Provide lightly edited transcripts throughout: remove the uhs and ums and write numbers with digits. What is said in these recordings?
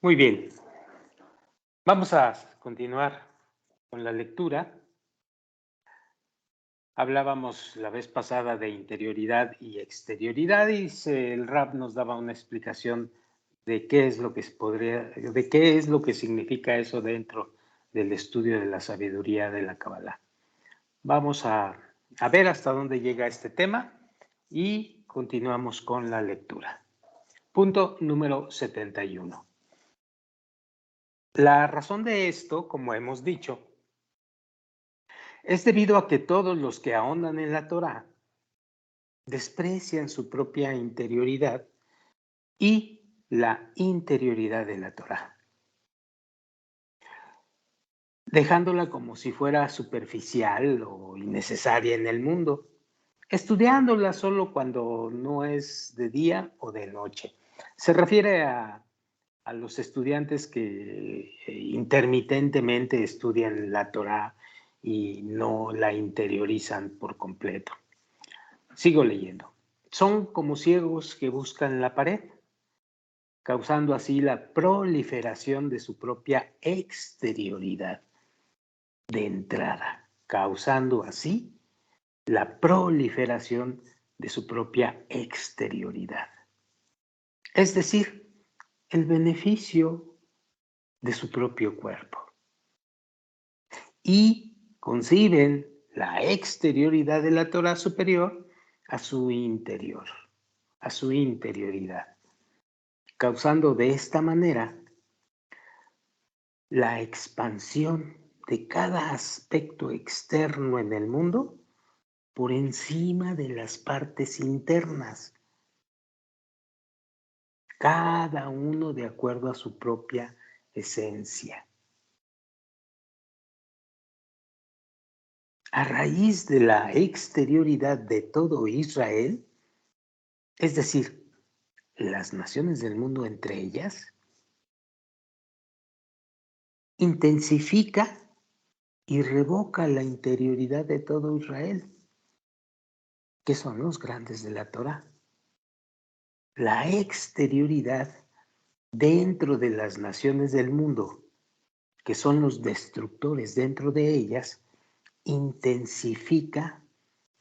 Muy bien, vamos a continuar con la lectura. Hablábamos la vez pasada de interioridad y exterioridad y el Rab nos daba una explicación de qué es lo que de qué es lo que significa eso dentro del estudio de la sabiduría de la Kabbalah. Vamos a ver hasta dónde llega este tema y continuamos con la lectura. Punto número 71. La razón de esto, como hemos dicho, es debido a que todos los que ahondan en la Torá desprecian su propia interioridad y la interioridad de la Torá, dejándola como si fuera superficial o innecesaria en el mundo, estudiándola solo cuando no es de día o de noche. Se refiere a los estudiantes que intermitentemente estudian la Torá y no la interiorizan por completo. Sigo leyendo. Son como ciegos que buscan la pared, causando así la proliferación de su propia exterioridad de entrada, causando así la proliferación de su propia exterioridad. Es decir, el beneficio de su propio cuerpo. Y conciben la exterioridad de la Torah superior a su interior, a su interioridad, causando de esta manera la expansión de cada aspecto externo en el mundo por encima de las partes internas, cada uno de acuerdo a su propia esencia. A raíz de la exterioridad de todo Israel, es decir, las naciones del mundo entre ellas, intensifica y revoca la interioridad de todo Israel, que son los grandes de la Torá. La exterioridad dentro de las naciones del mundo, que son los destructores dentro de ellas, intensifica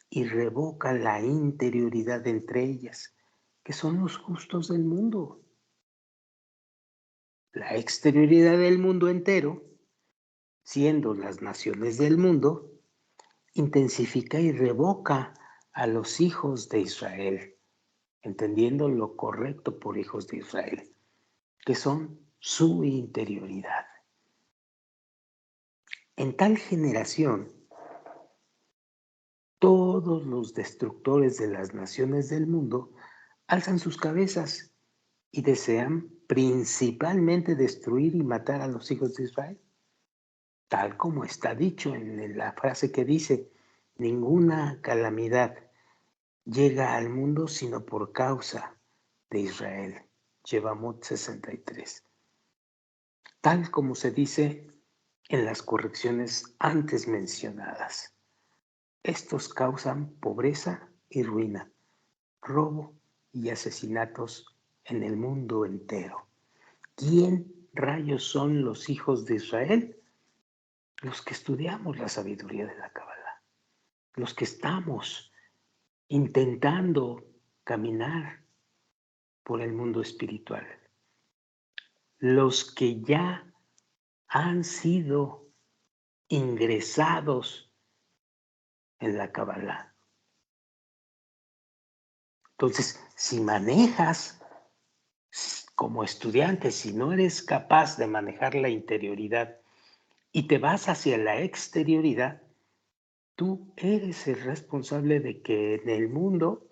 y revoca la interioridad entre ellas, que son los justos del mundo. La exterioridad del mundo entero, siendo las naciones del mundo, intensifica y revoca a los hijos de Israel, entendiendo lo correcto por hijos de Israel, que son su interioridad. En tal generación, todos los destructores de las naciones del mundo alzan sus cabezas y desean principalmente destruir y matar a los hijos de Israel, tal como está dicho en la frase que dice: ninguna calamidad llega al mundo sino por causa de Israel. Yevamot 63. Tal como se dice en las correcciones antes mencionadas. Estos causan pobreza y ruina, robo y asesinatos en el mundo entero. ¿Quién rayos son los hijos de Israel? Los que estudiamos la sabiduría de la Kabbalah, los que estamos intentando caminar por el mundo espiritual, los que ya han sido ingresados en la Kabbalah. Entonces, si manejas como estudiante, si no eres capaz de manejar la interioridad y te vas hacia la exterioridad, tú eres el responsable de que en el mundo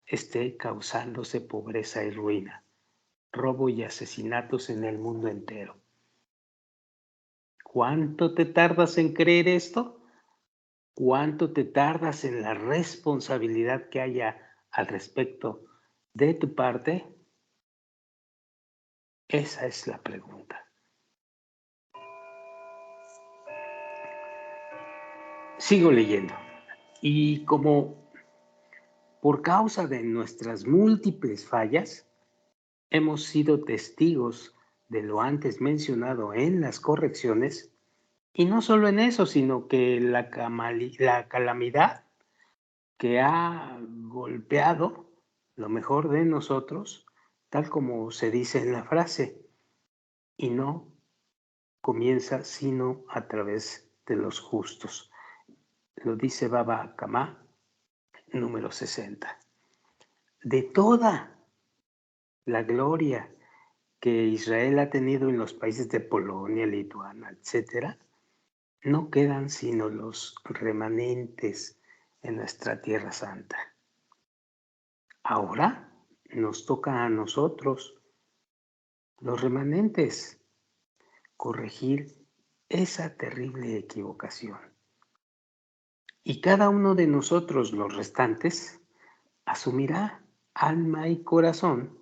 esté causándose pobreza y ruina, robo y asesinatos en el mundo entero. ¿Cuánto te tardas en creer esto? ¿Cuánto te tardas en la responsabilidad que haya al respecto de tu parte? Esa es la pregunta. Sigo leyendo. Y como por causa de nuestras múltiples fallas, hemos sido testigos de lo antes mencionado en las correcciones, y no solo en eso, sino que la calamidad que ha golpeado lo mejor de nosotros, tal como se dice en la frase, y no comienza sino a través de los justos. Lo dice Baba Kamá, número 60. De toda la gloria que Israel ha tenido en los países de Polonia, Lituania, etc., no quedan sino los remanentes en nuestra Tierra Santa. Ahora nos toca a nosotros, los remanentes, corregir esa terrible equivocación. Y cada uno de nosotros, los restantes, asumirá alma y corazón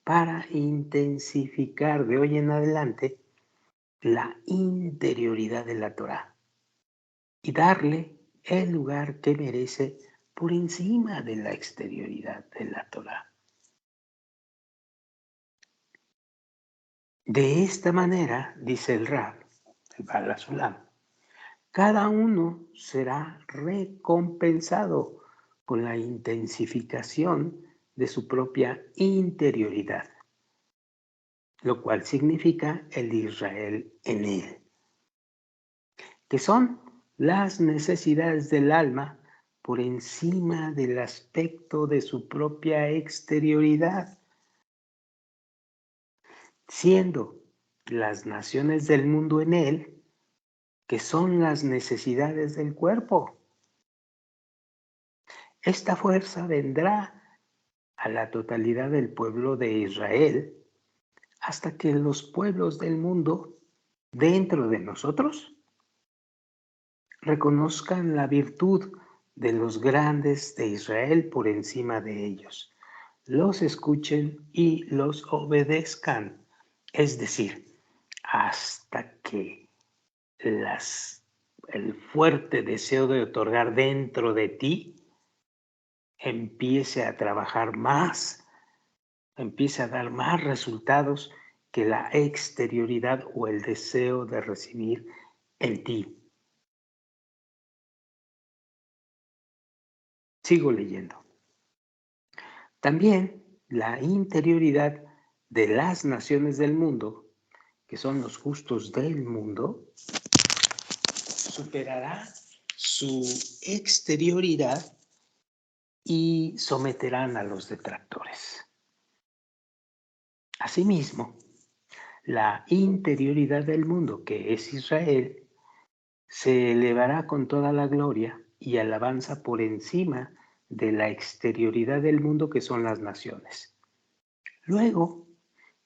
para intensificar de hoy en adelante la interioridad de la Torá y darle el lugar que merece por encima de la exterioridad de la Torá. De esta manera, dice el Rab, el Baal HaSulam, cada uno será recompensado con la intensificación de su propia interioridad, lo cual significa el Israel en él, que son las necesidades del alma por encima del aspecto de su propia exterioridad, siendo las naciones del mundo en él, que son las necesidades del cuerpo. Esta fuerza vendrá a la totalidad del pueblo de Israel hasta que los pueblos del mundo dentro de nosotros reconozcan la virtud de los grandes de Israel por encima de ellos, los escuchen y los obedezcan, es decir, hasta que el fuerte deseo de otorgar dentro de ti empiece a trabajar más, empiece a dar más resultados que la exterioridad o el deseo de recibir en ti. Sigo leyendo. También la interioridad de las naciones del mundo, que son los justos del mundo, superará su exterioridad y someterán a los detractores. Asimismo, la interioridad del mundo, que es Israel, se elevará con toda la gloria y alabanza por encima de la exterioridad del mundo, que son las naciones. Luego,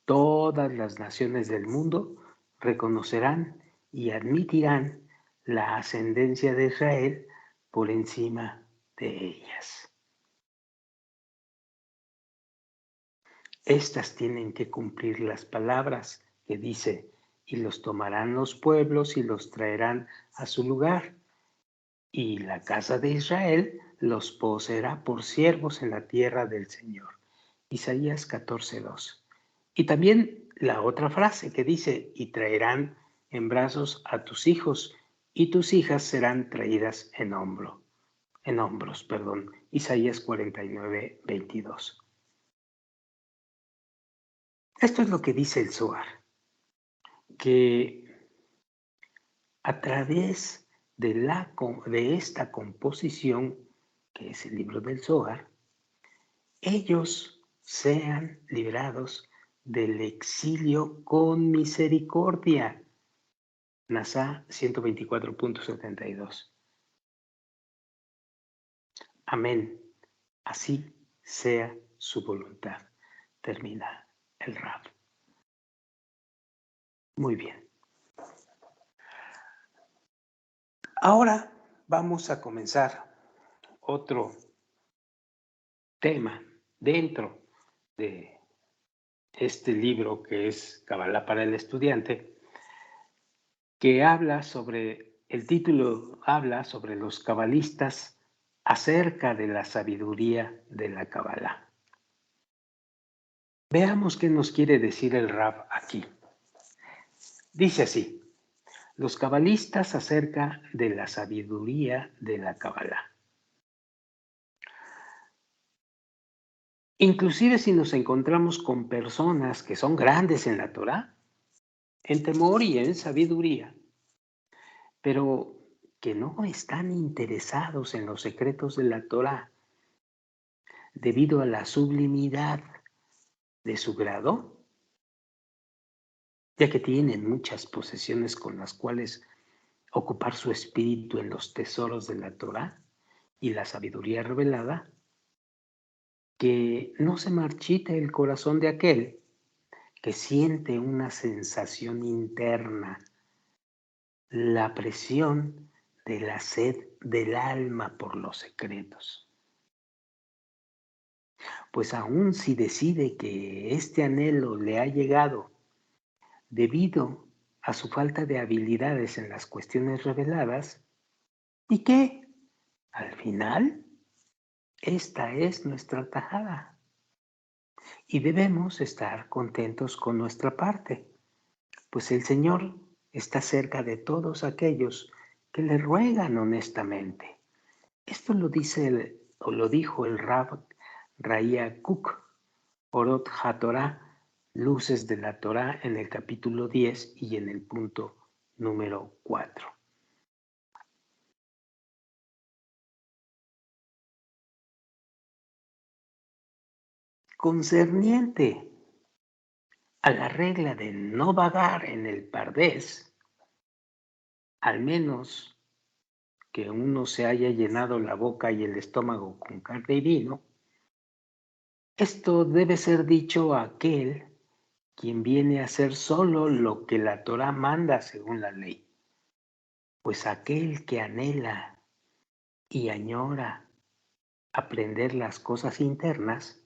todas las naciones del mundo reconocerán y admitirán la ascendencia de Israel por encima de ellas. Estas tienen que cumplir las palabras que dice, y los tomarán los pueblos y los traerán a su lugar, y la casa de Israel los poseerá por siervos en la tierra del Señor. Isaías 14:2. Y también la otra frase que dice, y traerán en brazos a tus hijos, y tus hijas serán traídas en hombros. Isaías 49:22. Esto es lo que dice el Zohar, que a través de esta composición, que es el libro del Zohar, ellos sean librados del exilio con misericordia. Nasá 124.72. Amén. Así sea su voluntad. Termina el Rab. Muy bien. Ahora vamos a comenzar otro tema dentro de este libro que es Kabbalah para el estudiante, que habla sobre, el título habla sobre los cabalistas acerca de la sabiduría de la Kabbalah. Veamos qué nos quiere decir el Rab aquí. Dice así, los cabalistas acerca de la sabiduría de la Kabbalah. Inclusive si nos encontramos con personas que son grandes en la Torá, en temor y en sabiduría, pero que no están interesados en los secretos de la Torá debido a la sublimidad de su grado, ya que tienen muchas posesiones con las cuales ocupar su espíritu en los tesoros de la Torá y la sabiduría revelada, que no se marchite el corazón de aquel que siente una sensación interna, la presión de la sed del alma por los secretos. Pues aun si decide que este anhelo le ha llegado debido a su falta de habilidades en las cuestiones reveladas, ¿y qué? Al final, esta es nuestra tajada y debemos estar contentos con nuestra parte, pues el Señor está cerca de todos aquellos que le ruegan honestamente. Esto lo dice o lo dijo el Rab Raya Cook, Orot HaTorah, Luces de la Torah, en el capítulo 10 y en el punto número 4. Concerniente a la regla de no vagar en el Pardés, al menos que uno se haya llenado la boca y el estómago con carne y vino, esto debe ser dicho a aquel quien viene a hacer solo lo que la Torá manda según la ley, pues aquel que anhela y añora aprender las cosas internas,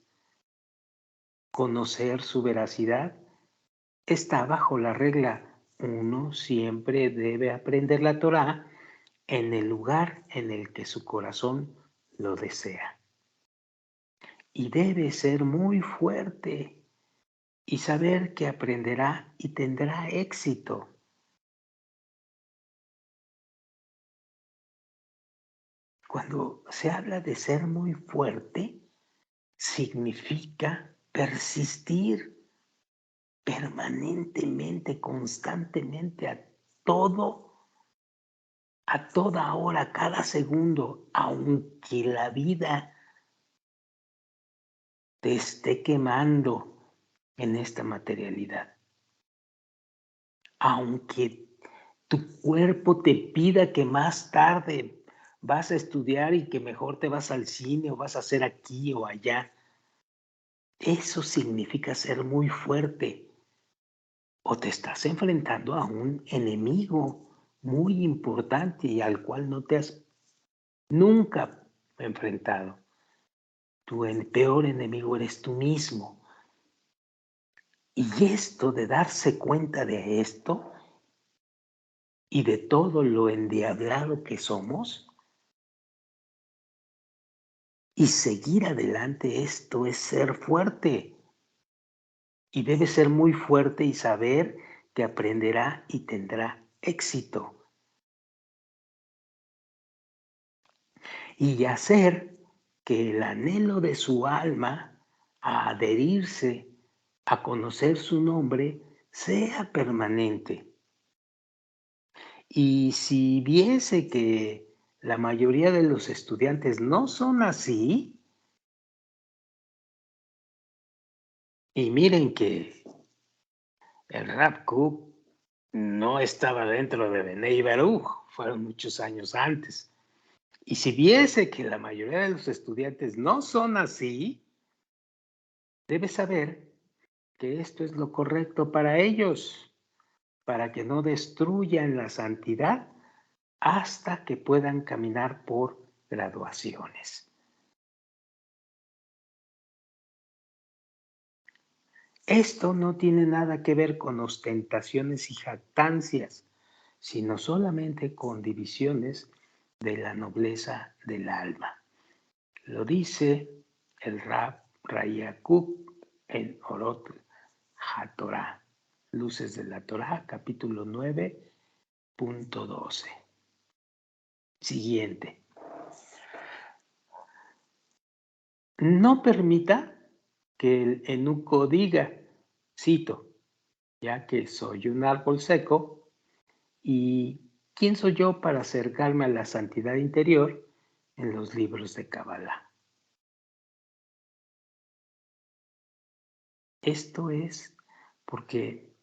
conocer su veracidad, está bajo la regla: uno siempre debe aprender la Torá en el lugar en el que su corazón lo desea. Y debe ser muy fuerte y saber que aprenderá y tendrá éxito. Cuando se habla de ser muy fuerte, significa persistir permanentemente, constantemente, a toda hora, cada segundo, aunque la vida te esté quemando en esta materialidad, aunque tu cuerpo te pida que más tarde vas a estudiar y que mejor te vas al cine o vas a hacer aquí o allá. Eso significa ser muy fuerte, o te estás enfrentando a un enemigo muy importante y al cual no te has nunca enfrentado. Tu peor enemigo eres tú mismo. Y esto de darse cuenta de esto y de todo lo endiablado que somos y seguir adelante, esto es ser fuerte. Y debe ser muy fuerte y saber que aprenderá y tendrá éxito. Y hacer que el anhelo de su alma a adherirse, a conocer su nombre, sea permanente. Y si viese que la mayoría de los estudiantes no son así, y miren que el Rav Kook no estaba dentro de Benei Baruch, fueron muchos años antes. Y si viese que la mayoría de los estudiantes no son así, debe saber que esto es lo correcto para ellos, para que no destruyan la santidad hasta que puedan caminar por graduaciones. Esto no tiene nada que ver con ostentaciones y jactancias, sino solamente con divisiones de la nobleza del alma. Lo dice el Rab Raya Kook en Orot HaTorah, Luces de la Torá, capítulo 9.12. Siguiente. No permita que el eunuco diga, cito, ya que soy un árbol seco, y ¿quién soy yo para acercarme a la santidad interior en los libros de Kabbalah? Esto es porque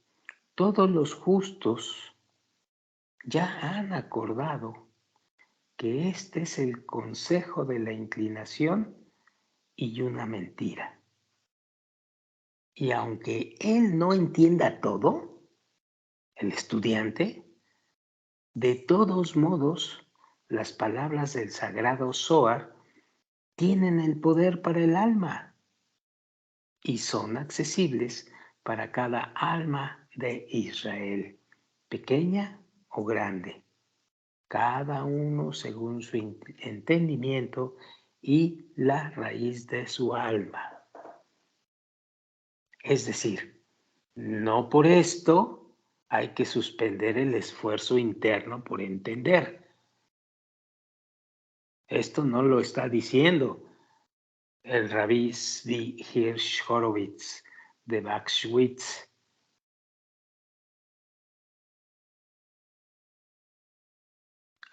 todos los justos ya han acordado que este es el consejo de la inclinación y una mentira. Y aunque él no entienda todo, el estudiante, de todos modos, las palabras del sagrado Zohar tienen el poder para el alma y son accesibles para cada alma de Israel, pequeña o grande, cada uno según su entendimiento y la raíz de su alma. Es decir, no por esto hay que suspender el esfuerzo interno por entender. Esto no lo está diciendo el rabí Zvi Hirsch Horowitz de Bakshwitz.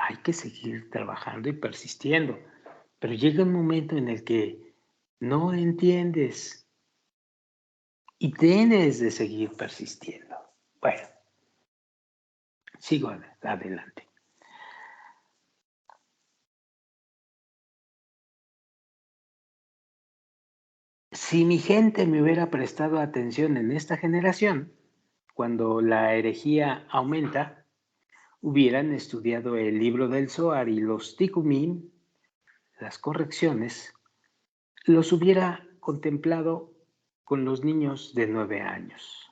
Hay que seguir trabajando y persistiendo, pero llega un momento en el que no entiendes y tienes de seguir persistiendo. Bueno, sigo adelante. Si mi gente me hubiera prestado atención en esta generación, cuando la herejía aumenta, hubieran estudiado el libro del Zohar y los Tikumim, las correcciones, los hubiera contemplado con los niños de 9 años.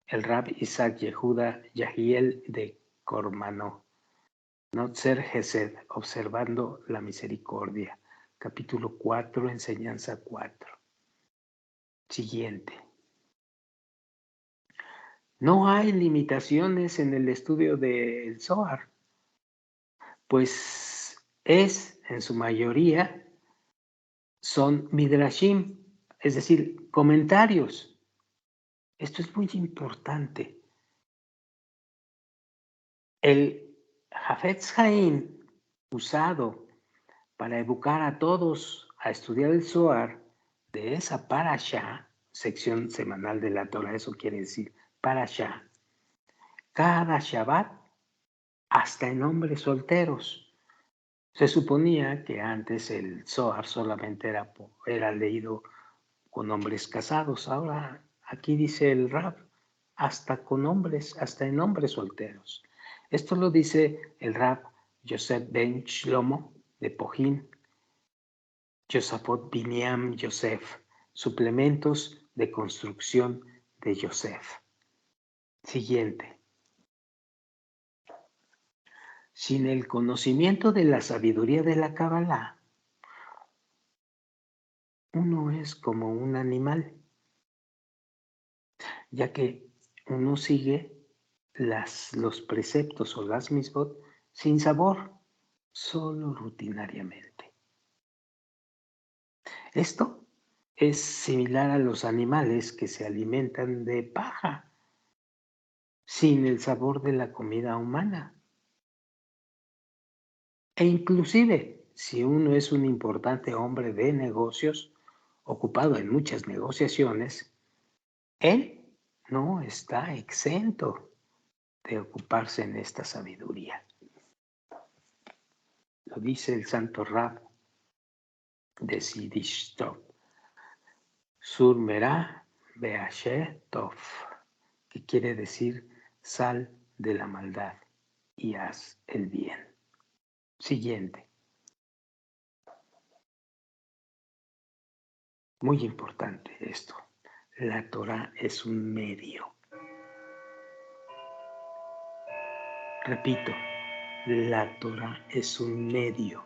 El Rab Isaac Yehuda Yahiel de Cormanó, Notzer Gesed, observando la misericordia, capítulo 4, enseñanza 4. Siguiente. No hay limitaciones en el estudio del Zohar, pues es, en su mayoría, son midrashim, es decir, comentarios. Esto es muy importante. El Hafetz Haim, usado para educar a todos a estudiar el Zohar, de esa parashá, sección semanal de la Torah, eso quiere decir parashá, cada Shabbat, hasta en hombres solteros. Se suponía que antes el Zohar solamente era leído con hombres casados. Ahora aquí dice el Rab, hasta con hombres, hasta en hombres solteros. Esto lo dice el Rab Yosef Ben Shlomo de Pojín, Josafot Biniam Yosef, suplementos de construcción de Yosef. Siguiente. Sin el conocimiento de la sabiduría de la Kabbalah, uno es como un animal, ya que uno sigue los preceptos o las misbot sin sabor, solo rutinariamente. Esto es similar a los animales que se alimentan de paja, sin el sabor de la comida humana. E inclusive, si uno es un importante hombre de negocios, ocupado en muchas negociaciones, él no está exento de ocuparse en esta sabiduría. Lo dice el santo Rab de Sidishtov. Sur Merah Beashe Tov, que quiere decir sal de la maldad y haz el bien. Siguiente. Muy importante esto. La Torah es un medio. Repito, la Torah es un medio.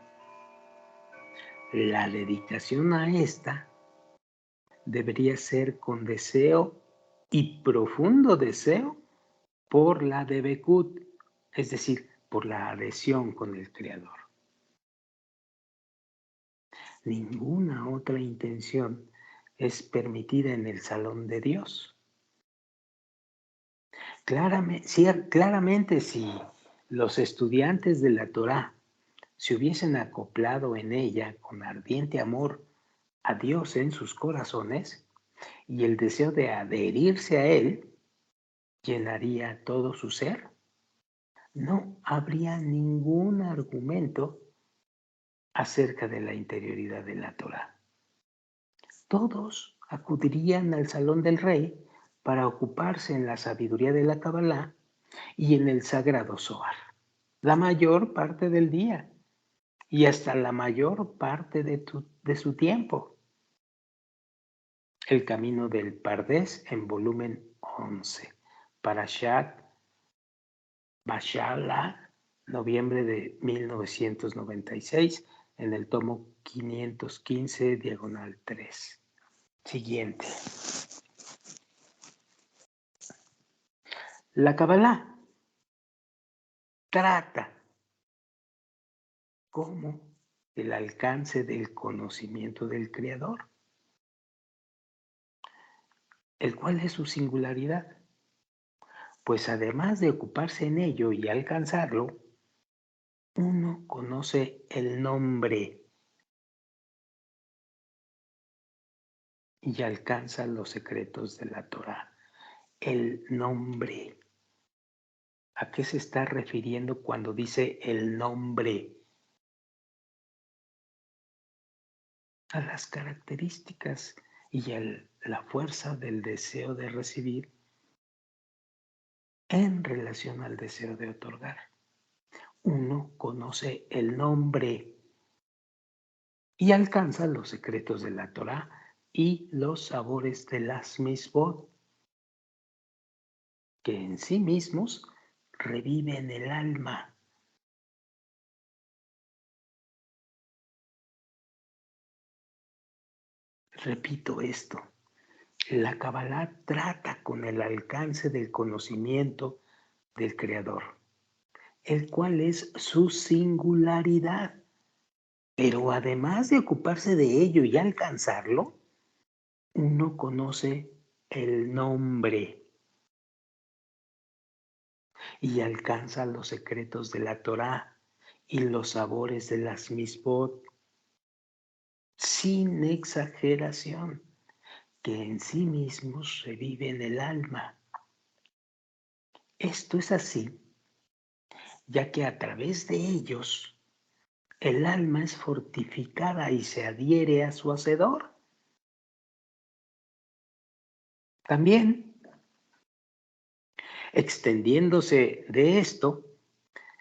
La dedicación a esta debería ser con deseo y profundo deseo por la debekut, es decir, por la adhesión con el Creador. Ninguna otra intención es permitida en el salón de Dios. Claramente, si los estudiantes de la Torá se hubiesen acoplado en ella con ardiente amor a Dios en sus corazones y el deseo de adherirse a Él llenaría todo su ser, no habría ningún argumento acerca de la interioridad de la Torá. Todos acudirían al salón del rey para ocuparse en la sabiduría de la Kabbalah y en el sagrado Zohar, la mayor parte del día y hasta la mayor parte de su tiempo. El camino del Pardés en volumen 11, Parashat Bashalá, noviembre de 1996, en el tomo 515, diagonal 3. Siguiente. La Kabbalah trata como el alcance del conocimiento del Creador, el cual es su singularidad, pues además de ocuparse en ello y alcanzarlo, uno conoce el nombre y alcanza los secretos de la Torá. El nombre. ¿A qué se está refiriendo cuando dice el nombre? A las características y a la fuerza del deseo de recibir en relación al deseo de otorgar. Uno conoce el nombre y alcanza los secretos de la Torá y los sabores de las misbot, que en sí mismos reviven el alma. Repito esto, la Kabbalah trata con el alcance del conocimiento del Creador, el cual es su singularidad. Pero además de ocuparse de ello y alcanzarlo, uno conoce el nombre y alcanza los secretos de la Torá y los sabores de las misbot, sin exageración, que en sí mismos reviven el alma. Esto es así, ya que a través de ellos el alma es fortificada y se adhiere a su hacedor. También, extendiéndose de esto,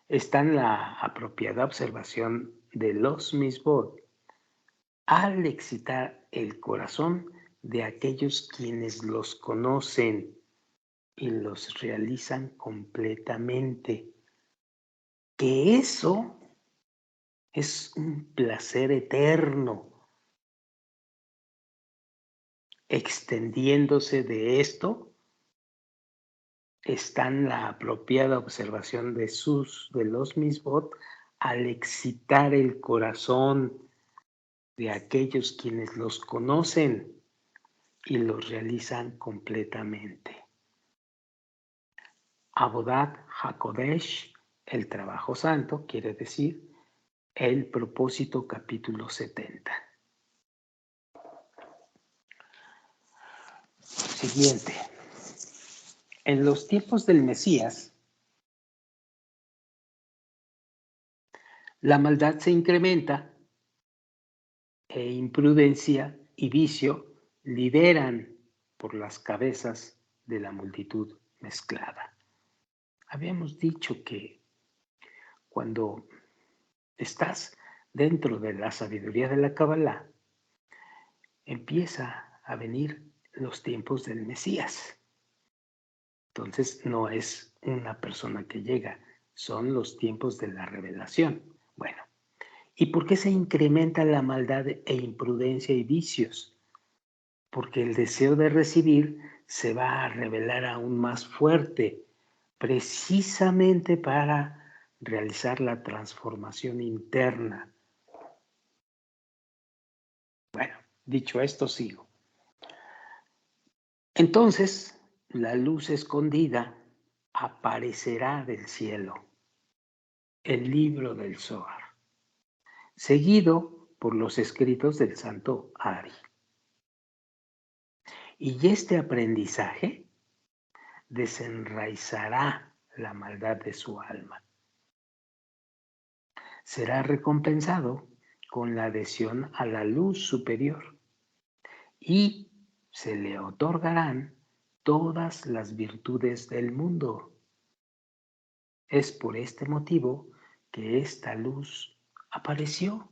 está en la apropiada observación de los misbot al excitar el corazón de aquellos quienes los conocen y los realizan completamente. Que eso es un placer eterno. Extendiéndose de esto, está en la apropiada observación de los misbot al excitar el corazón de aquellos quienes los conocen y los realizan completamente. Avodat HaKodesh, el trabajo santo, quiere decir el propósito, capítulo 70. Siguiente. En los tiempos del Mesías, la maldad se incrementa e imprudencia y vicio lideran por las cabezas de la multitud mezclada. Habíamos dicho que cuando estás dentro de la sabiduría de la Kabbalah, empieza a venir los tiempos del Mesías. Entonces no es una persona que llega, son los tiempos de la revelación. Bueno, ¿y por qué se incrementa la maldad e imprudencia y vicios? Porque el deseo de recibir se va a revelar aún más fuerte, precisamente para realizar la transformación interna. Bueno, dicho esto, sigo. Entonces, la luz escondida aparecerá del cielo, el libro del Zohar, seguido por los escritos del santo Ari. Y este aprendizaje desenraizará la maldad de su alma. Será recompensado con la adhesión a la luz superior y se le otorgarán todas las virtudes del mundo. Es por este motivo que esta luz apareció.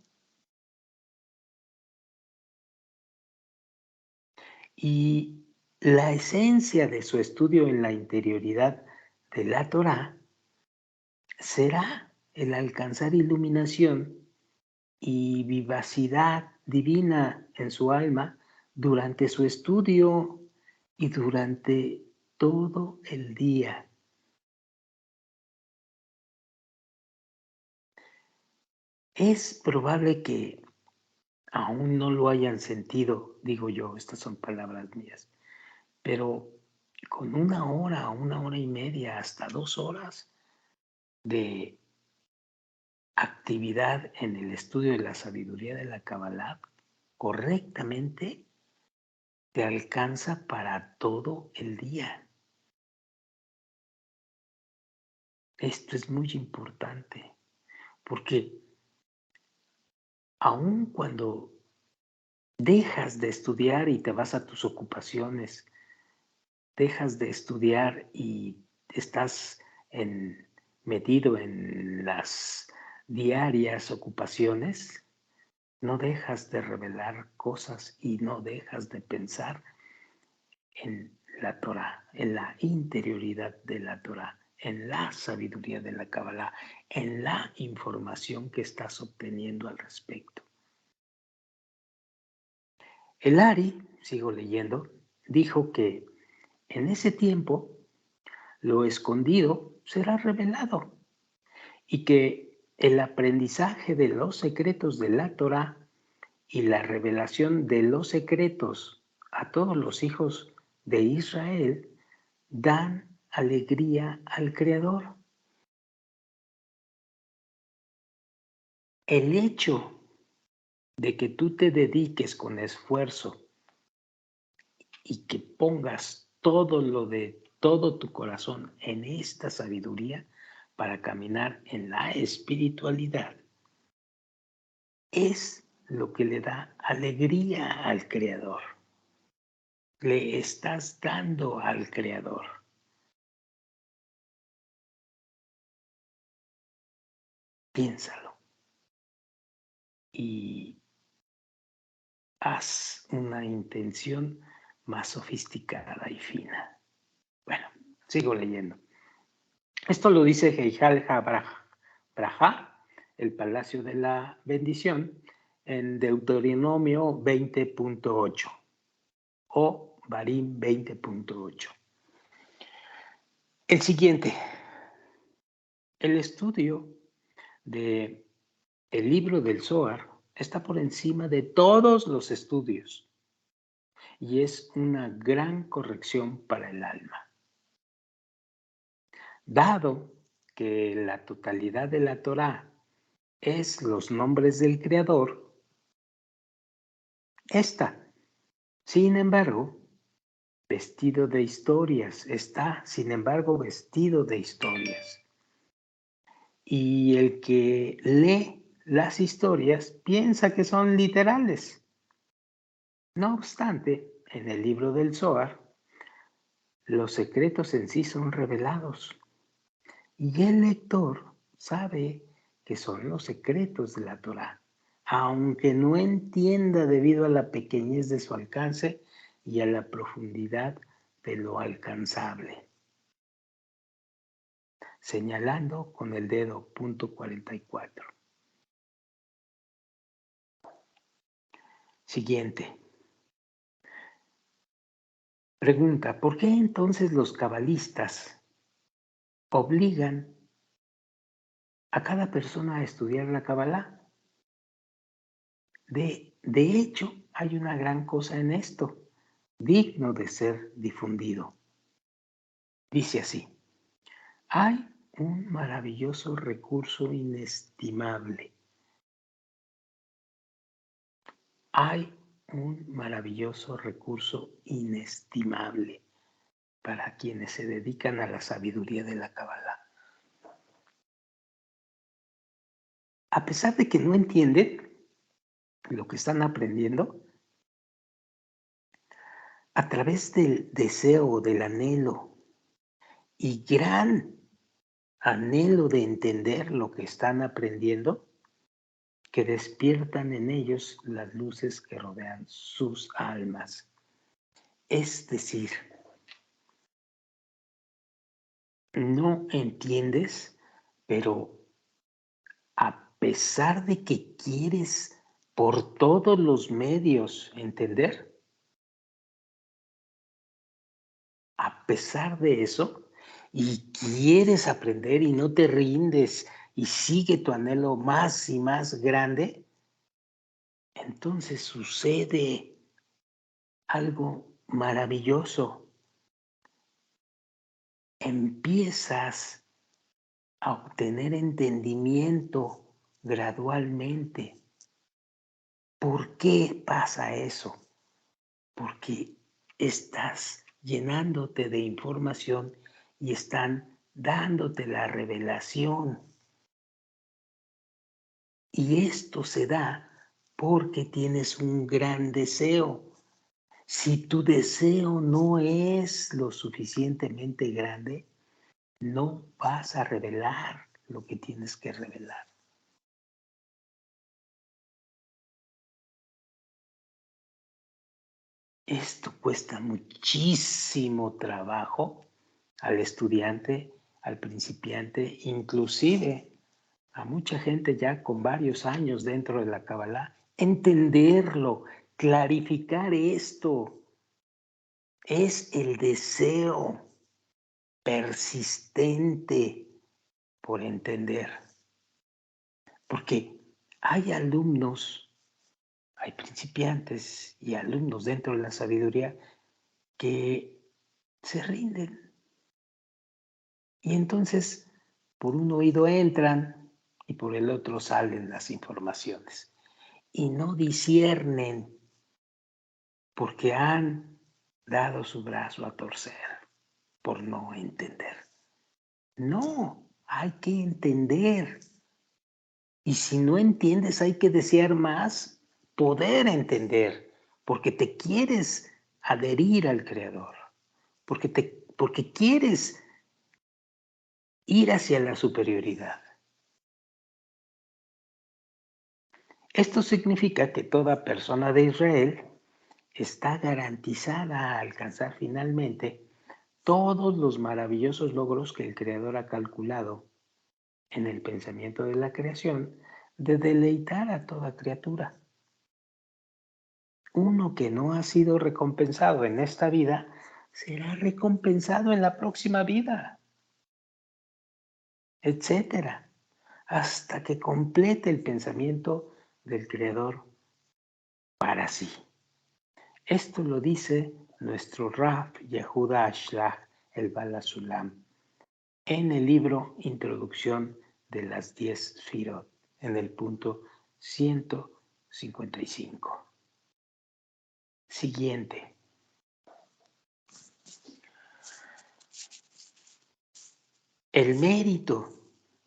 Y la esencia de su estudio en la interioridad de la Torá será el alcanzar iluminación y vivacidad divina en su alma durante su estudio y durante todo el día. Es probable que aún no lo hayan sentido, digo yo, estas son palabras mías, pero con 1 hora, 1 hora y media, hasta 2 horas de actividad en el estudio de la sabiduría de la Kabbalah, correctamente te alcanza para todo el día. Esto es muy importante, porque aun cuando dejas de estudiar y te vas a tus ocupaciones, dejas de estudiar y estás metido en las diarias ocupaciones, no dejas de revelar cosas y no dejas de pensar en la Torah, en la interioridad de la Torah, en la sabiduría de la Kabbalah, en la información que estás obteniendo al respecto. El Ari, sigo leyendo, dijo que en ese tiempo lo escondido será revelado y que el aprendizaje de los secretos de la Torah y la revelación de los secretos a todos los hijos de Israel dan alegría al Creador. El hecho de que tú te dediques con esfuerzo y que pongas todo tu corazón en esta sabiduría para caminar en la espiritualidad es lo que le da alegría al Creador. Le estás dando al Creador. Piénsalo y haz una intención más sofisticada y fina. Bueno, sigo leyendo. Esto lo dice Heijal HaBraja, el Palacio de la Bendición, en Deuteronomio 20.8 o Barim 20.8. El siguiente, el estudio de el libro del Zohar está por encima de todos los estudios y es una gran corrección para el alma. Dado que la totalidad de la Torá es los nombres del Creador, esta, sin embargo, vestido de historias, está, sin embargo, vestido de historias. Y el que lee las historias piensa que son literales. No obstante, en el libro del Zohar, los secretos en sí son revelados y el lector sabe que son los secretos de la Torá, aunque no entienda debido a la pequeñez de su alcance y a la profundidad de lo alcanzable. Señalando con el dedo punto 44. Siguiente. Pregunta, ¿por qué entonces los cabalistas obligan a cada persona a estudiar la Kabbalah? De hecho, hay una gran cosa en esto, digno de ser difundido. Dice así, hay un maravilloso recurso inestimable. Hay un maravilloso recurso inestimable para quienes se dedican a la sabiduría de la Kabbalah. A pesar de que no entienden lo que están aprendiendo, a través del deseo, del anhelo y gran anhelo de entender lo que están aprendiendo, que despiertan en ellos las luces que rodean sus almas. Es decir, no entiendes, pero a pesar de que quieres por todos los medios entender, a pesar de eso, y quieres aprender y no te rindes y sigue tu anhelo más y más grande, entonces sucede algo maravilloso. Empiezas a obtener entendimiento gradualmente. ¿Por qué pasa eso? Porque estás llenándote de información y están dándote la revelación. Y esto se da porque tienes un gran deseo. Si tu deseo no es lo suficientemente grande, no vas a revelar lo que tienes que revelar. Esto cuesta muchísimo trabajo al estudiante, al principiante, inclusive a mucha gente ya con varios años dentro de la Kabbalah, entenderlo, clarificar esto. Es el deseo persistente por entender. Porque hay alumnos, hay principiantes y alumnos dentro de la sabiduría que se rinden. Y entonces por un oído entran y por el otro salen las informaciones. Y no disciernen porque han dado su brazo a torcer por no entender. No, hay que entender. Y si no entiendes, hay que desear más poder entender, porque te quieres adherir al Creador, porque quieres ir hacia la superioridad. Esto significa que toda persona de Israel está garantizada a alcanzar finalmente todos los maravillosos logros que el Creador ha calculado en el pensamiento de la creación de deleitar a toda criatura. Uno que no ha sido recompensado en esta vida será recompensado en la próxima vida, etcétera, hasta que complete el pensamiento del Creador para sí. Esto lo dice nuestro Rav Yehuda Ashlag, el Bala Sulam, en el libro Introducción de las 10 Sfirot, en el punto 155. Siguiente. El mérito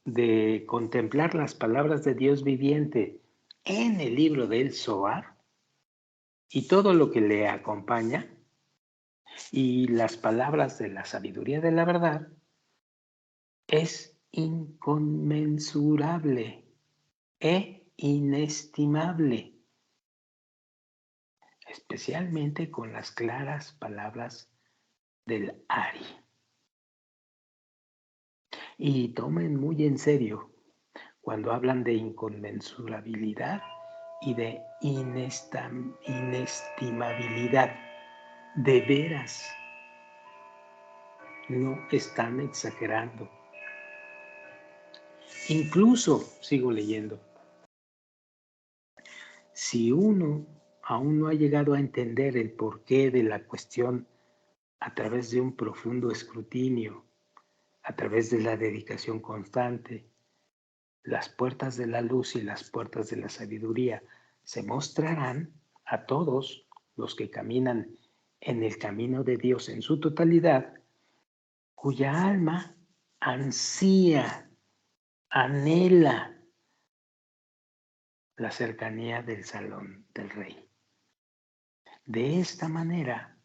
de contemplar las palabras de Dios viviente en el libro del Zohar y todo lo que le acompaña y las palabras de la sabiduría de la verdad es inconmensurable e inestimable, especialmente con las claras palabras del Ari. Y tomen muy en serio cuando hablan de inconmensurabilidad y de inestimabilidad. De veras, no están exagerando. Incluso, sigo leyendo, si uno aún no ha llegado a entender el porqué de la cuestión a través de un profundo escrutinio, a través de la dedicación constante, las puertas de la luz y las puertas de la sabiduría se mostrarán a todos los que caminan en el camino de Dios en su totalidad, cuya alma ansía, anhela la cercanía del salón del Rey. De esta manera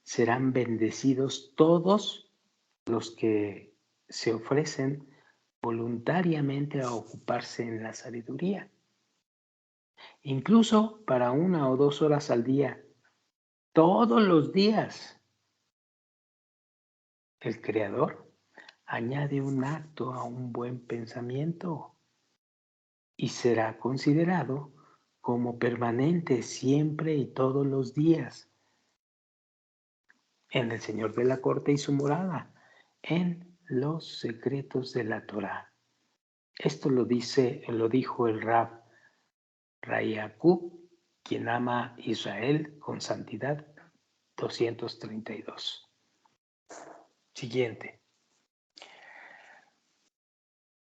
serán bendecidos todos los que se ofrecen voluntariamente a ocuparse en la sabiduría. Incluso para 1 o 2 horas al día, todos los días, el Creador añade un acto a un buen pensamiento y será considerado como permanente siempre y todos los días en el Señor de la corte y su morada, en los secretos de la Torá. Esto lo dijo el Rab Rayakub, quien ama a Israel con santidad, 232. Siguiente.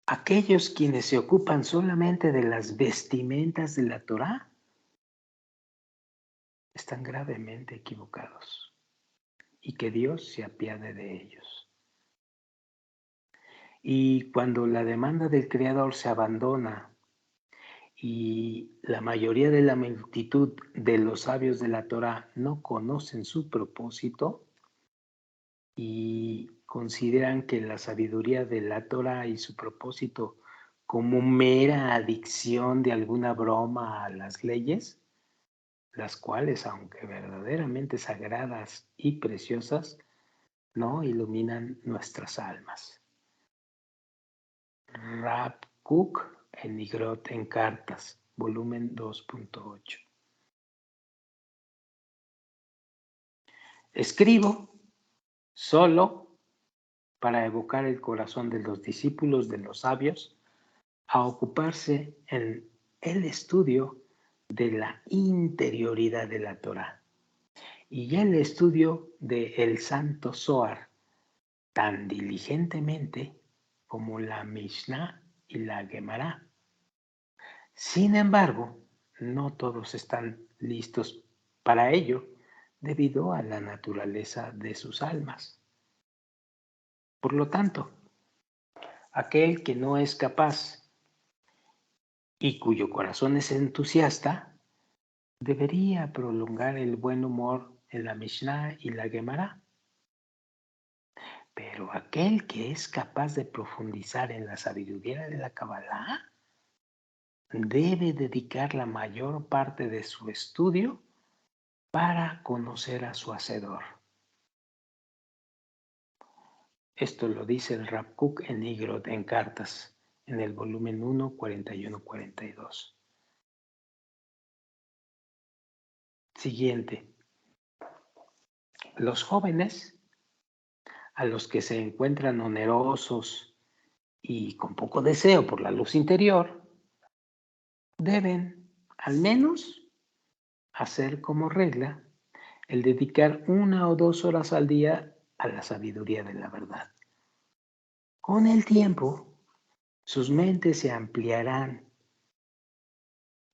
Aquellos quienes se ocupan solamente de las vestimentas de la Torá están gravemente equivocados y que Dios se apiade de ellos. Y cuando la demanda del Creador se abandona y la mayoría de la multitud de los sabios de la Torá no conocen su propósito y consideran que la sabiduría de la Torá y su propósito como mera adicción de alguna broma a las leyes, las cuales, aunque verdaderamente sagradas y preciosas, no iluminan nuestras almas. Rab Kook en Igrot en Cartas, volumen 2.8. Escribo solo para evocar el corazón de los discípulos de los sabios a ocuparse en el estudio de la interioridad de la Torá y el estudio del Santo Zohar tan diligentemente como la Mishnah y la Gemara. Sin embargo, no todos están listos para ello debido a la naturaleza de sus almas. Por lo tanto, aquel que no es capaz y cuyo corazón es entusiasta, debería prolongar el buen humor en la Mishnah y la Gemara. Pero aquel que es capaz de profundizar en la sabiduría de la Kabbalah debe dedicar la mayor parte de su estudio para conocer a su Hacedor. Esto lo dice el Rab Kook en Igrot en Cartas, en el volumen 1, 41-42. Siguiente. Los jóvenes, a los que se encuentran onerosos y con poco deseo por la luz interior, deben, al menos, hacer como regla el dedicar 1 o 2 horas al día a la sabiduría de la verdad. Con el tiempo, sus mentes se ampliarán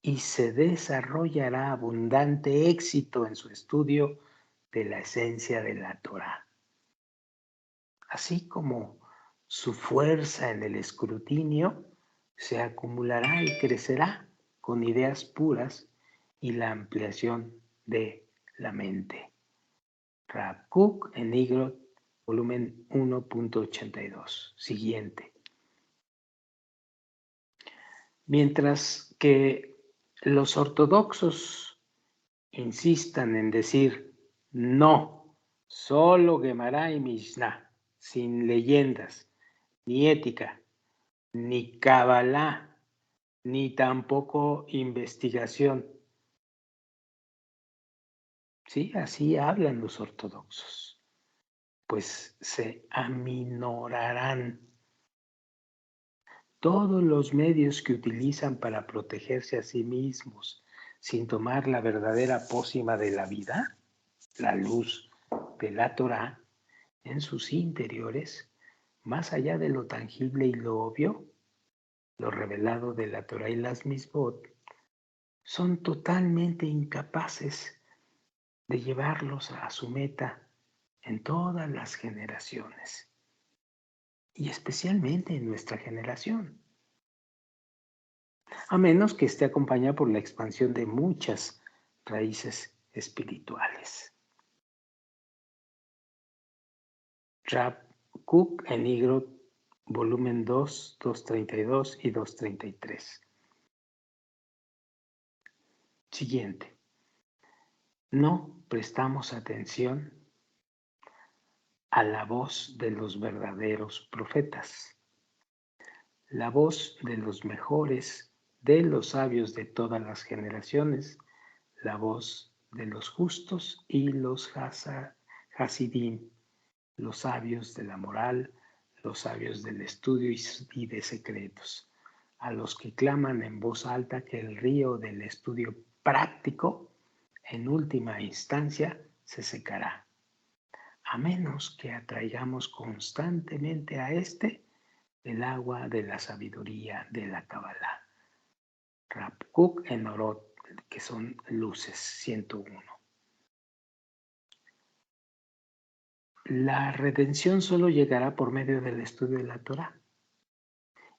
y se desarrollará abundante éxito en su estudio de la esencia de la Torá, así como su fuerza en el escrutinio se acumulará y crecerá con ideas puras y la ampliación de la mente. Rab Kook en Igrot, volumen 1.82. Siguiente. Mientras que los ortodoxos insistan en decir no, solo Gemara y Mishnah, sin leyendas, ni ética, ni Kabbalah, ni tampoco investigación. Sí, así hablan los ortodoxos. pues se aminorarán. Todos los medios que utilizan para protegerse a sí mismos sin tomar la verdadera pócima de la vida, la luz de la Torá, en sus interiores, más allá de lo tangible y lo obvio, lo revelado de la Torá y las Misbot, son totalmente incapaces de llevarlos a su meta en todas las generaciones, y especialmente en nuestra generación, a menos que esté acompañada por la expansión de muchas raíces espirituales. Rab Kook en Igrot, volumen 2, 232 y 233. Siguiente. No prestamos atención a la voz de los verdaderos profetas, la voz de los mejores, de los sabios de todas las generaciones, la voz de los justos y los hasidim, los sabios de la moral, los sabios del estudio y de secretos, a los que claman en voz alta que el río del estudio práctico, en última instancia, se secará, a menos que atraigamos constantemente a este el agua de la sabiduría de la Kabbalah. Rab Kook en Orot, que son luces, 101. La redención solo llegará por medio del estudio de la Torah.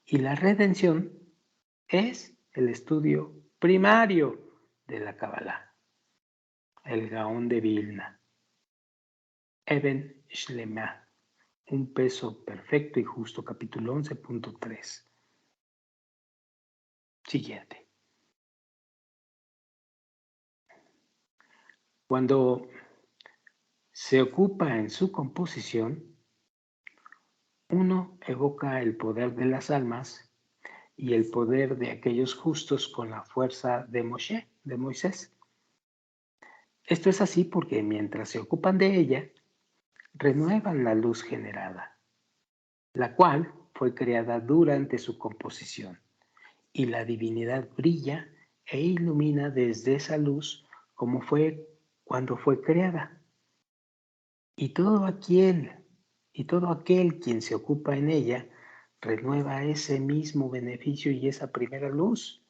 Y la redención es el estudio primario de la Kabbalah, el Gaón de Vilna, Eben Shlema, un peso perfecto y justo, capítulo 11.3. Siguiente. Cuando se ocupa en su composición, uno evoca el poder de las almas y el poder de aquellos justos con la fuerza de Moshe, de Moisés. Esto es así porque mientras se ocupan de ella, renuevan la luz generada, la cual fue creada durante su composición, y la divinidad brilla e ilumina desde esa luz como fue cuando fue creada. Y todo aquel quien se ocupa en ella renueva ese mismo beneficio y esa primera luz,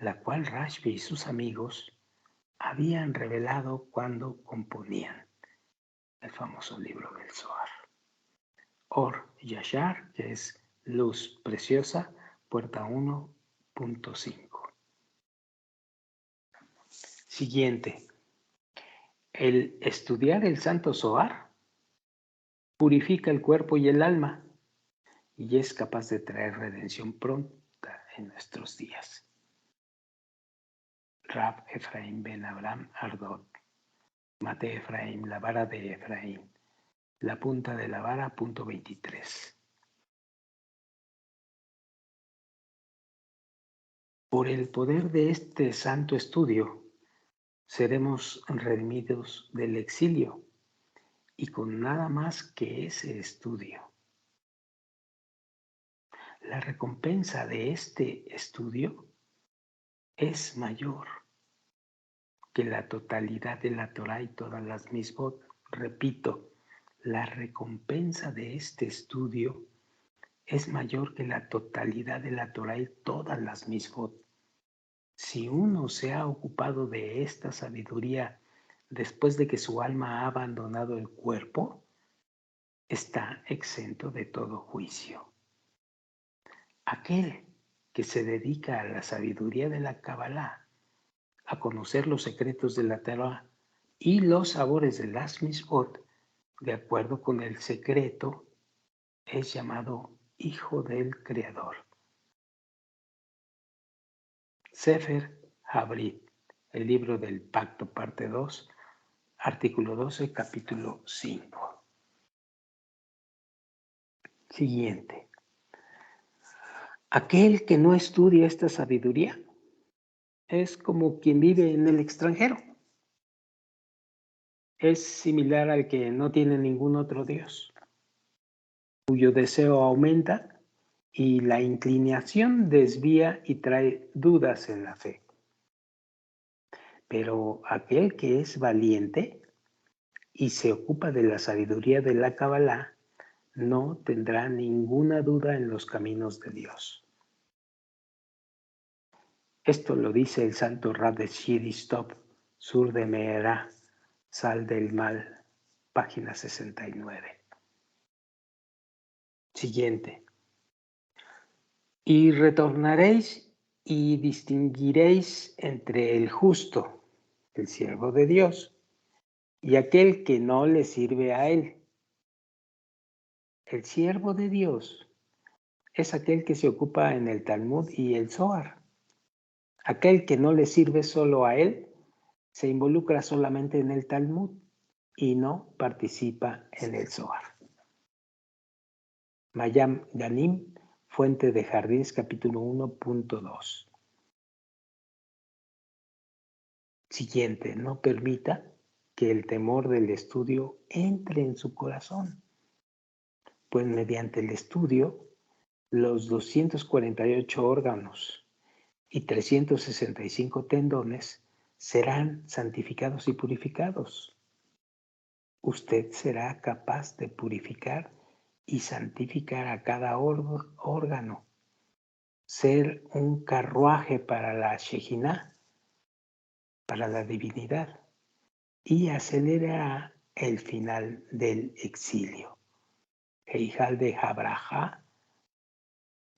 la cual Rashbi y sus amigos habían revelado cuando componían el famoso libro del Zohar. Or Yashar, que es luz preciosa, puerta 1.5. Siguiente. El estudiar el Santo Zohar purifica el cuerpo y el alma y es capaz de traer redención pronta en nuestros días. Rab Efraim ben Abraham Ardot. Mate Efraim, la vara de Efraim. La punta de la vara, punto 23. Por el poder de este santo estudio, seremos redimidos del exilio y con nada más que ese estudio. La recompensa de este estudio es mayor que la totalidad de la Torah y todas las misbot. Repito, la recompensa de este estudio es mayor que la totalidad de la Torah y todas las misbot. Si uno se ha ocupado de esta sabiduría después de que su alma ha abandonado el cuerpo, está exento de todo juicio. Aquel que se dedica a la sabiduría de la Kabbalah, a conocer los secretos de la Torah y los sabores de las misbot, de acuerdo con el secreto, es llamado hijo del Creador. Sefer Habrit, el libro del Pacto, parte 2, artículo 12, capítulo 5. Siguiente. Aquel que no estudia esta sabiduría es como quien vive en el extranjero. es similar al que no tiene ningún otro Dios, cuyo deseo aumenta y la inclinación desvía y trae dudas en la fe. Pero aquel que es valiente y se ocupa de la sabiduría de la Kabbalah no tendrá ninguna duda en los caminos de Dios. Esto lo dice el santo Rab de Shiristop, sur de Meherá, Sal del Mal, página 69. Siguiente. Y retornaréis y distinguiréis entre el justo, el siervo de Dios, y aquel que no le sirve a él. El siervo de Dios es aquel que se ocupa en el Talmud y el Zohar. Aquel que no le sirve solo a él se involucra solamente en el Talmud y no participa en el Zohar. Mayam Ganim, Fuente de Jardines, capítulo 1.2. Siguiente, no permita que el temor del estudio entre en su corazón, pues mediante el estudio, los 248 órganos y 365 tendones serán santificados y purificados. Usted será capaz de purificar y santificar a cada órgano, ser un carruaje para la Shejinah, para la divinidad, y acelerará el final del exilio. Heijal de Jabrajá,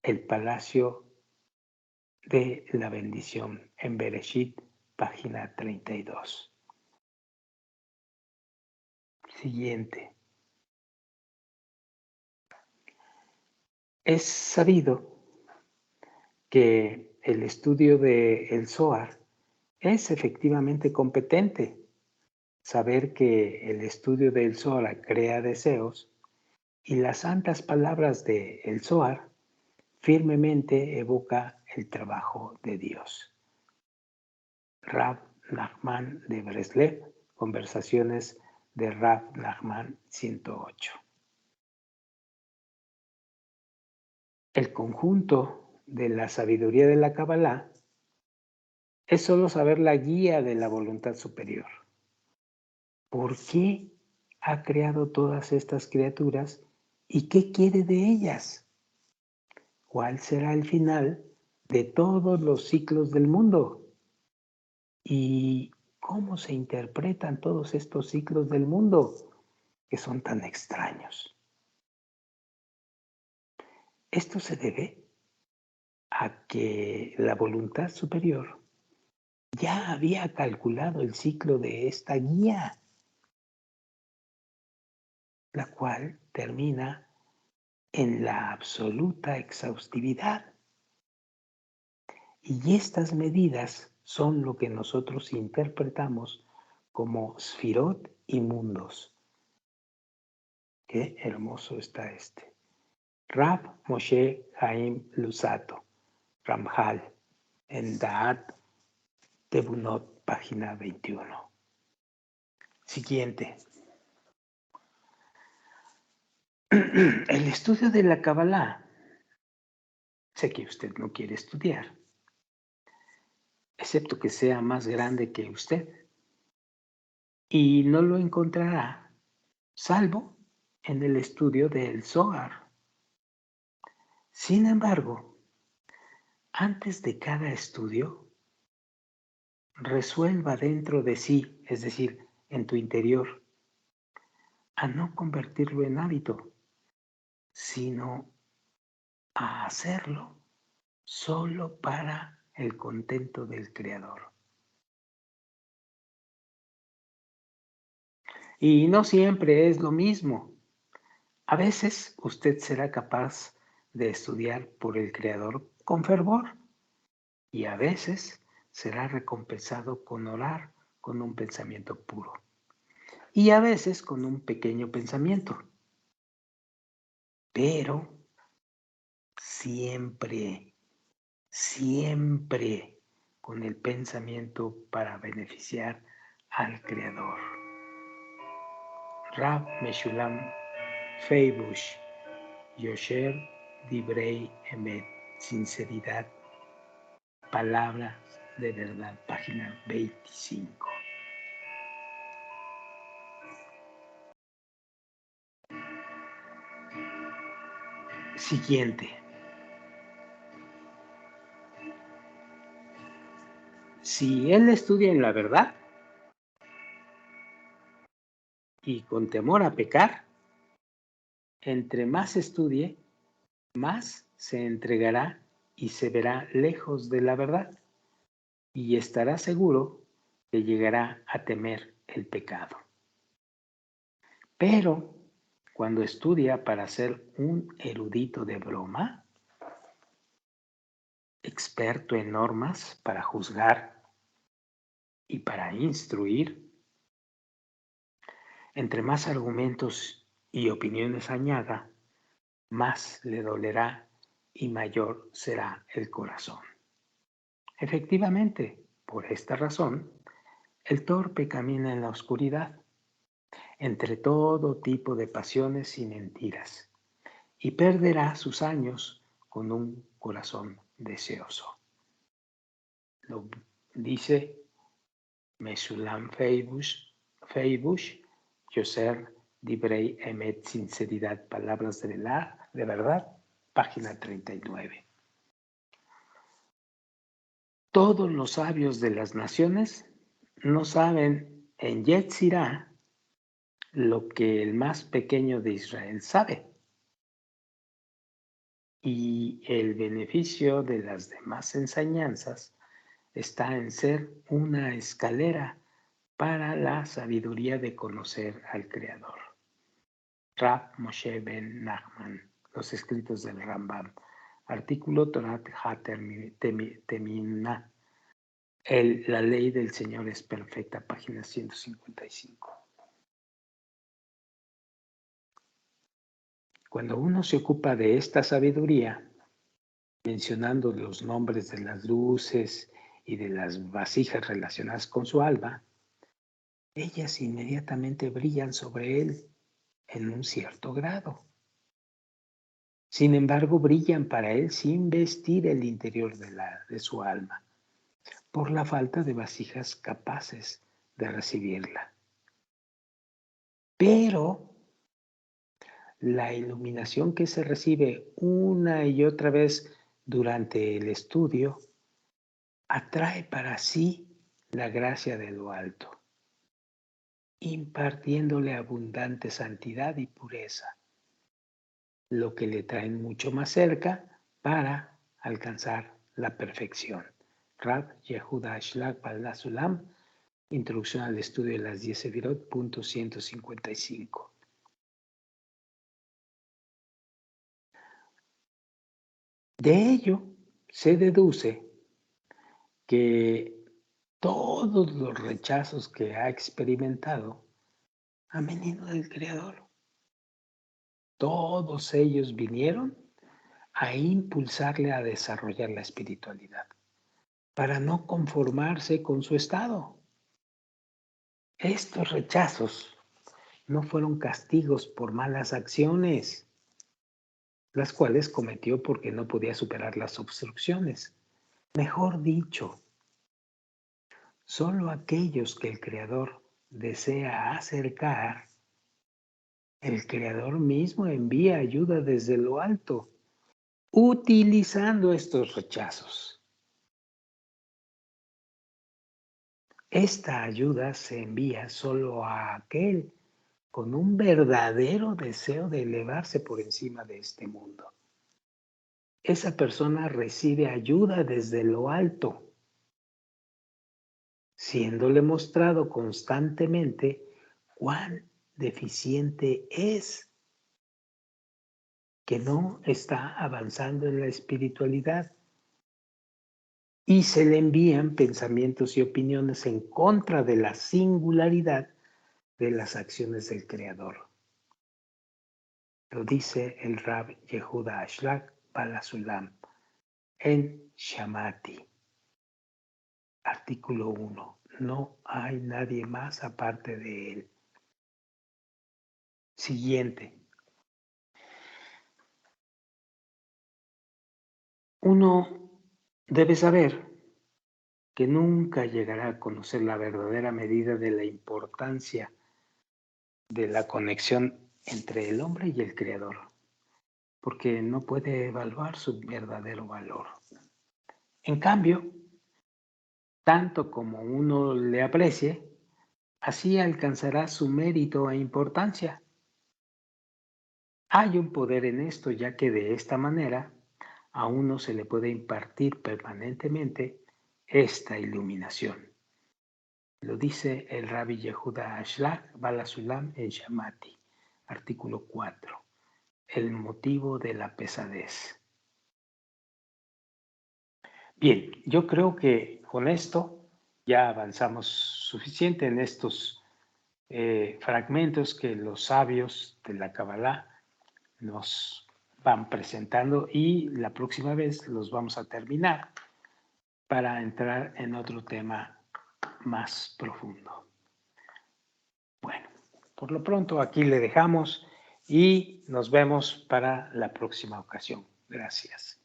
el palacio de la bendición, en Bereshit, página 32. Siguiente. Es sabido que el estudio del Zohar es efectivamente competente. Saber que el estudio del Zohar crea deseos y las santas palabras del Zohar firmemente evoca el trabajo de Dios. Rav Nachman de Breslev, Conversaciones de Rav Nachman 108. El conjunto de la sabiduría de la Kabbalah es solo saber la guía de la voluntad superior. ¿Por qué ha creado todas estas criaturas y qué quiere de ellas? ¿Cuál será el final de todos los ciclos del mundo? ¿Y cómo se interpretan todos estos ciclos del mundo que son tan extraños? Esto se debe a que la voluntad superior ya había calculado el ciclo de esta guía, la cual termina en la absoluta exhaustividad. Y estas medidas son lo que nosotros interpretamos como sfirot y mundos. Qué hermoso está este. Rav Moshe Haim Luzzatto, Ramjal, en Da'at Tebunot, página 21. Siguiente. El estudio de la Kabbalah. Sé que usted no quiere estudiar, excepto que sea más grande que usted, y no lo encontrará, salvo en el estudio del Zohar. Sin embargo, antes de cada estudio, resuelva dentro de sí, es decir, en tu interior, a no convertirlo en hábito, sino a hacerlo solo para el contento del Creador. Y no siempre es lo mismo. A veces usted será capaz de estudiar por el Creador con fervor y a veces será recompensado con orar con un pensamiento puro y a veces con un pequeño pensamiento. Pero siempre, siempre con el pensamiento para beneficiar al Creador. Rab Meshulam Feibush, Yosher Dibrei Emet, sinceridad, palabras de verdad, página 25. Siguiente. Si él estudia en la verdad y con temor a pecar, entre más estudie, más se entregará y se verá lejos de la verdad, y estará seguro que llegará a temer el pecado. Pero cuando estudia para ser un erudito de broma, experto en normas para juzgar y para instruir, entre más argumentos y opiniones añada, más le dolerá y mayor será el corazón. Efectivamente, por esta razón, el torpe camina en la oscuridad, entre todo tipo de pasiones y mentiras, y perderá sus años con un corazón deseoso. Lo dice Meshulam Feibush, Yoser Dibrei Emet, sinceridad, palabras de verdad, página 39. Todos los sabios de las naciones no saben en Yetzirah lo que el más pequeño de Israel sabe. Y el beneficio de las demás enseñanzas está en ser una escalera para la sabiduría de conocer al Creador. Rab Moshe ben Nachman, los escritos del Rambam, artículo Torat HaTemimna, la ley del Señor es perfecta, página 155. Cuando uno se ocupa de esta sabiduría, mencionando los nombres de las luces y de las vasijas relacionadas con su alma, ellas inmediatamente brillan sobre él en un cierto grado. Sin embargo, brillan para él sin vestir el interior de su alma, por la falta de vasijas capaces de recibirla. Pero la iluminación que se recibe una y otra vez durante el estudio atrae para sí la gracia de lo alto, impartiéndole abundante santidad y pureza, lo que le traen mucho más cerca para alcanzar la perfección. Rab Yehuda Ashlag Bala Sulam, Introducción al estudio de las 10 Sefirot, punto 155. De ello se deduce que todos los rechazos que ha experimentado han venido del Creador. Todos ellos vinieron a impulsarle a desarrollar la espiritualidad, para no conformarse con su estado. Estos rechazos no fueron castigos por malas acciones, las cuales cometió porque no podía superar las obstrucciones. Mejor dicho, solo aquellos que el Creador desea acercar, el Creador mismo envía ayuda desde lo alto, utilizando estos rechazos. Esta ayuda se envía solo a aquel con un verdadero deseo de elevarse por encima de este mundo. Esa persona recibe ayuda desde lo alto, siéndole mostrado constantemente cuán deficiente es, que no está avanzando en la espiritualidad. Y se le envían pensamientos y opiniones en contra de la singularidad de las acciones del Creador. Lo dice el Rab Yehuda Ashlag Bala Sulam en Shamati. Artículo 1. No hay nadie más aparte de él. siguiente. Uno debe saber que nunca llegará a conocer la verdadera medida de la importancia de la conexión entre el hombre y el Creador, porque no puede evaluar su verdadero valor. En cambio, tanto como uno le aprecie, así alcanzará su mérito e importancia. Hay un poder en esto, ya que de esta manera a uno se le puede impartir permanentemente esta iluminación. Lo dice el Rabbi Yehuda Ashlag Bala Sulam en Shamati, artículo 4. El motivo de la pesadez. Bien, yo creo que con esto ya avanzamos suficiente en estos fragmentos que los sabios de la Kabbalah nos van presentando y la próxima vez los vamos a terminar para entrar en otro tema más profundo. Bueno, por lo pronto aquí le dejamos y nos vemos para la próxima ocasión. Gracias.